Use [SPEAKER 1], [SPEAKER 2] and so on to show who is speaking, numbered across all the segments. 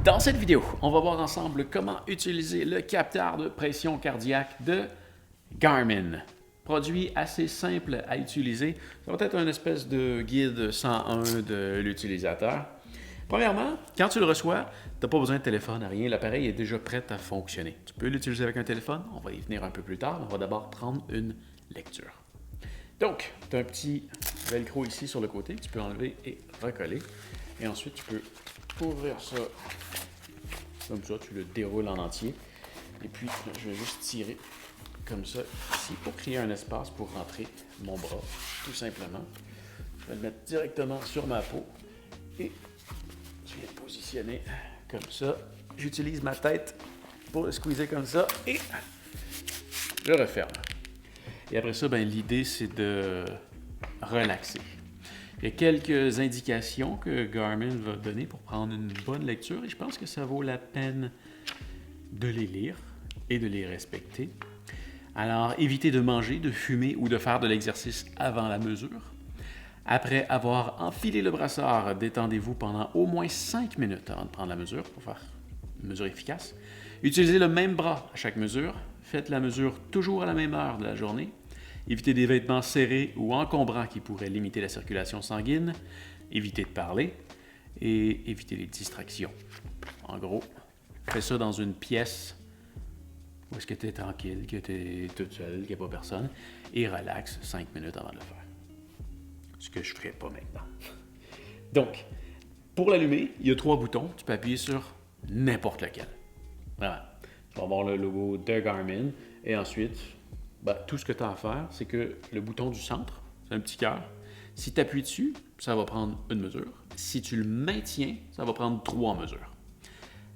[SPEAKER 1] Dans cette vidéo, on va voir ensemble comment utiliser le capteur de pression cardiaque de Garmin. Produit assez simple à utiliser. Ça va être une espèce de guide 101 de l'utilisateur. Premièrement, quand tu le reçois, tu n'as pas besoin de téléphone, rien. L'appareil est déjà prêt à fonctionner. Tu peux l'utiliser avec un téléphone. On va y venir un peu plus tard. On va d'abord prendre une lecture. Donc, tu as un petit velcro ici sur le côté que tu peux enlever et recoller. Et ensuite, tu peux ouvrir ça comme ça, tu le déroules en entier. Et puis, je vais juste tirer comme ça ici pour créer un espace pour rentrer mon bras, tout simplement. Je vais le mettre directement sur ma peau et je vais le positionner comme ça. J'utilise ma tête pour le squeezer comme ça et je referme. Et après ça, l'idée, c'est de relaxer. Il y a quelques indications que Garmin va donner pour prendre une bonne lecture et je pense que ça vaut la peine de les lire et de les respecter. Alors, évitez de manger, de fumer ou de faire de l'exercice avant la mesure. Après avoir enfilé le brassard, détendez-vous pendant au moins 5 minutes avant de prendre la mesure pour faire une mesure efficace. Utilisez le même bras à chaque mesure. Faites la mesure toujours à la même heure de la journée. Évitez des vêtements serrés ou encombrants qui pourraient limiter la circulation sanguine. Évitez de parler et évitez les distractions. En gros, fais ça dans une pièce où est-ce que tu es tranquille, que tu es toute seule, qu'il n'y a pas personne, et relaxe 5 minutes avant de le faire. Ce que je ne ferai pas maintenant. Donc, pour l'allumer, il y a 3 boutons. Tu peux appuyer sur n'importe lequel. Voilà. Tu vas avoir le logo de Garmin et ensuite, tout ce que tu as à faire, c'est que le bouton du centre, c'est un petit cœur. Si tu appuies dessus, ça va prendre une mesure. Si tu le maintiens, ça va prendre 3 mesures.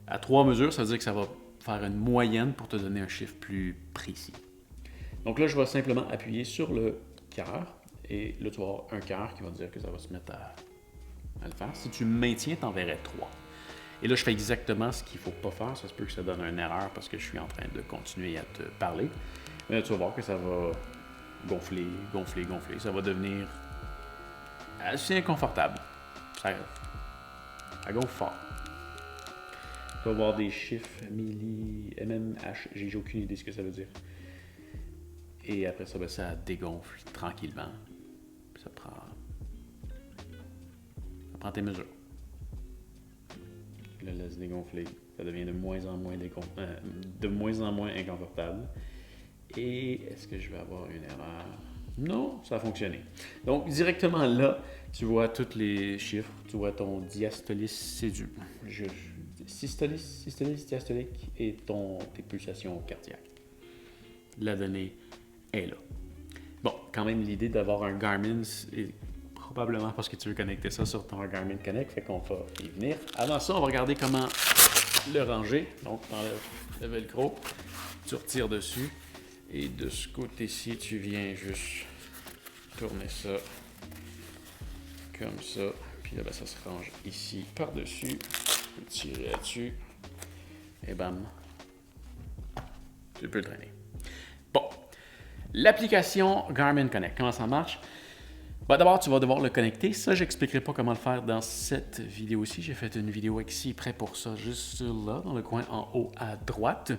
[SPEAKER 1] À 3 mesures, ça veut dire que ça va faire une moyenne pour te donner un chiffre plus précis. Donc là, je vais simplement appuyer sur le cœur et là, tu vas avoir un cœur qui va dire que ça va se mettre à le faire. Si tu maintiens, tu en verrais 3. Et là, je fais exactement ce qu'il ne faut pas faire. Ça se peut que ça donne une erreur parce que je suis en train de continuer à te parler. Mais là, tu vas voir que ça va gonfler. Ça va devenir assez inconfortable. Ça gonfle fort. Tu vas voir des chiffres MMH. J'ai aucune idée de ce que ça veut dire. Et après ça, ça dégonfle tranquillement. Ça prend tes mesures. Là, laisse dégonfler. Ça devient de moins en moins inconfortable. Et est-ce que je vais avoir une erreur? Non, ça a fonctionné. Donc, directement là, tu vois tous les chiffres. Tu vois ton diastolis, systolis, diastolique et tes pulsations cardiaques. La donnée est là. Bon, quand même, l'idée d'avoir un Garmin, c'est probablement parce que tu veux connecter ça sur ton Garmin Connect, fait qu'on va y venir. Avant ça, on va regarder comment le ranger. Donc, tu enlèves le velcro, tu retires dessus. Et de ce côté-ci, tu viens juste tourner ça comme ça. Puis là, ça se range ici par-dessus. Tu peux tirer là-dessus. Et bam. Tu peux le traîner. Bon. L'application Garmin Connect, comment ça marche? D'abord, tu vas devoir le connecter. Ça, je n'expliquerai pas comment le faire dans cette vidéo-ci. J'ai fait une vidéo exprès pour ça, juste là, dans le coin en haut à droite.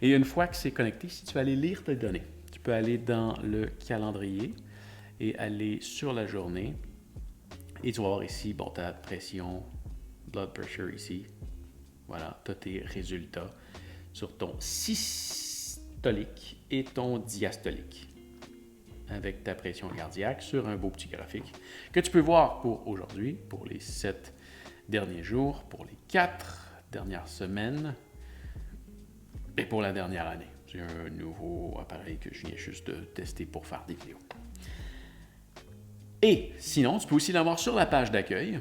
[SPEAKER 1] Et une fois que c'est connecté, si tu veux aller lire tes données, tu peux aller dans le calendrier et aller sur la journée. Et tu vas voir ici, ta pression, blood pressure ici. Voilà, tu as tes résultats sur ton systolique et ton diastolique, avec ta pression cardiaque sur un beau petit graphique que tu peux voir pour aujourd'hui, pour les 7 derniers jours, pour les 4 dernières semaines et pour la dernière année. C'est un nouveau appareil que je viens juste de tester pour faire des vidéos. Et sinon, tu peux aussi l'avoir sur la page d'accueil,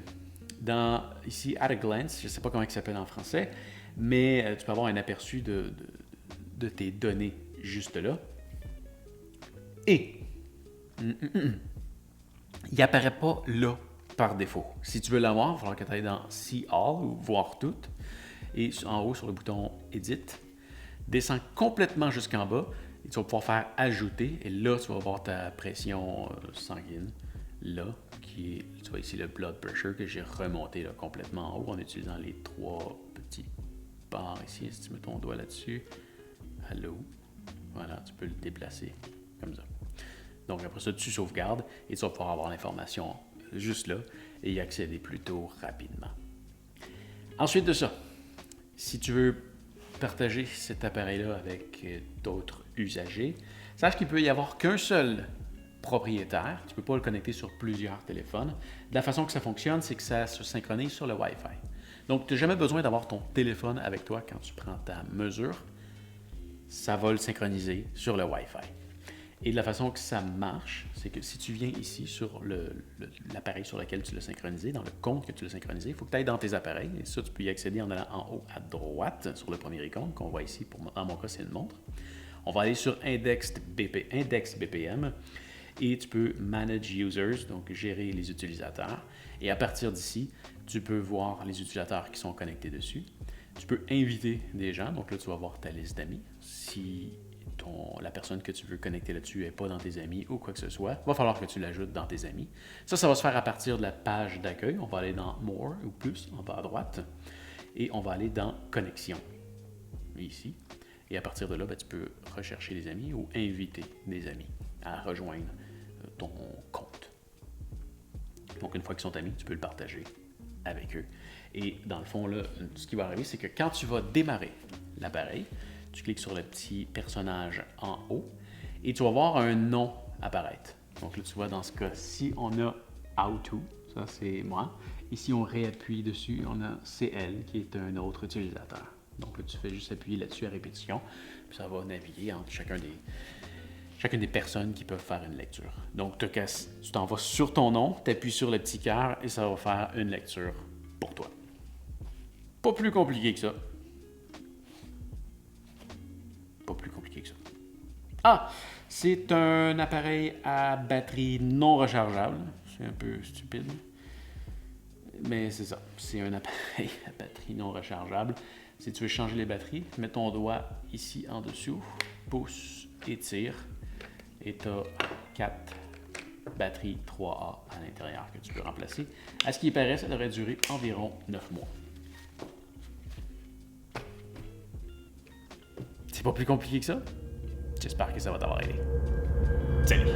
[SPEAKER 1] ici, at a glance, je ne sais pas comment il s'appelle en français, mais tu peux avoir un aperçu de tes données juste là. Et il n'apparaît pas là par défaut. Si tu veux l'avoir, il va falloir que tu ailles dans See All ou Voir tout. Et en haut, sur le bouton Edit, descends complètement jusqu'en bas et tu vas pouvoir faire Ajouter. Et là, tu vas voir ta pression sanguine. Là, tu vois ici le blood pressure que j'ai remonté là, complètement en haut en utilisant les 3 petits barre ici. Si tu mets ton doigt là-dessus, allô, voilà, tu peux le déplacer comme ça. Donc après ça, tu sauvegardes et tu vas pouvoir avoir l'information juste là et y accéder plutôt rapidement. Ensuite de ça, si tu veux partager cet appareil-là avec d'autres usagers, sache qu'il peut y avoir qu'un seul propriétaire. Tu ne peux pas le connecter sur plusieurs téléphones. De la façon que ça fonctionne, c'est que ça se synchronise sur le Wi-Fi. Donc, tu n'as jamais besoin d'avoir ton téléphone avec toi quand tu prends ta mesure. Ça va le synchroniser sur le Wi-Fi. Et de la façon que ça marche, c'est que si tu viens ici sur l'appareil sur lequel tu l'as synchronisé, dans le compte que tu l'as synchronisé, il faut que tu ailles dans tes appareils. Et ça, tu peux y accéder en allant en haut à droite sur le premier icône qu'on voit ici. Dans mon cas, c'est une montre. On va aller sur Index BPM et tu peux Manage Users, donc gérer les utilisateurs. Et à partir d'ici, tu peux voir les utilisateurs qui sont connectés dessus. Tu peux inviter des gens, donc là, tu vas voir ta liste d'amis. Si la personne que tu veux connecter là-dessus n'est pas dans tes amis ou quoi que ce soit, il va falloir que tu l'ajoutes dans tes amis. Ça va se faire à partir de la page d'accueil. On va aller dans More ou plus en bas à droite et on va aller dans Connexion, ici. Et à partir de là, tu peux rechercher des amis ou inviter des amis à rejoindre ton compte. Donc, une fois qu'ils sont amis, tu peux le partager avec eux. Et dans le fond, là, ce qui va arriver, c'est que quand tu vas démarrer l'appareil, tu cliques sur le petit personnage en haut et tu vas voir un nom apparaître. Donc là, tu vois, dans ce cas-ci, on a How To, ça c'est moi. Ici, on réappuie dessus, on a CL qui est un autre utilisateur. Donc là, tu fais juste appuyer là-dessus à répétition, puis ça va naviguer entre chacune des personnes qui peuvent faire une lecture. Donc, tu t'en vas sur ton nom, tu appuies sur le petit cœur et ça va faire une lecture pour toi. Pas plus compliqué que ça. Pas plus compliqué que ça. Ah! C'est un appareil à batterie non rechargeable. C'est un peu stupide. Mais c'est ça. C'est un appareil à batterie non rechargeable. Si tu veux changer les batteries, mets ton doigt ici en dessous, pousse et tire. Et tu as 4 batteries 3A à l'intérieur que tu peux remplacer. À ce qui paraît, ça devrait durer environ 9 mois. C'est pas plus compliqué que ça? J'espère que ça va t'avoir aidé. Salut!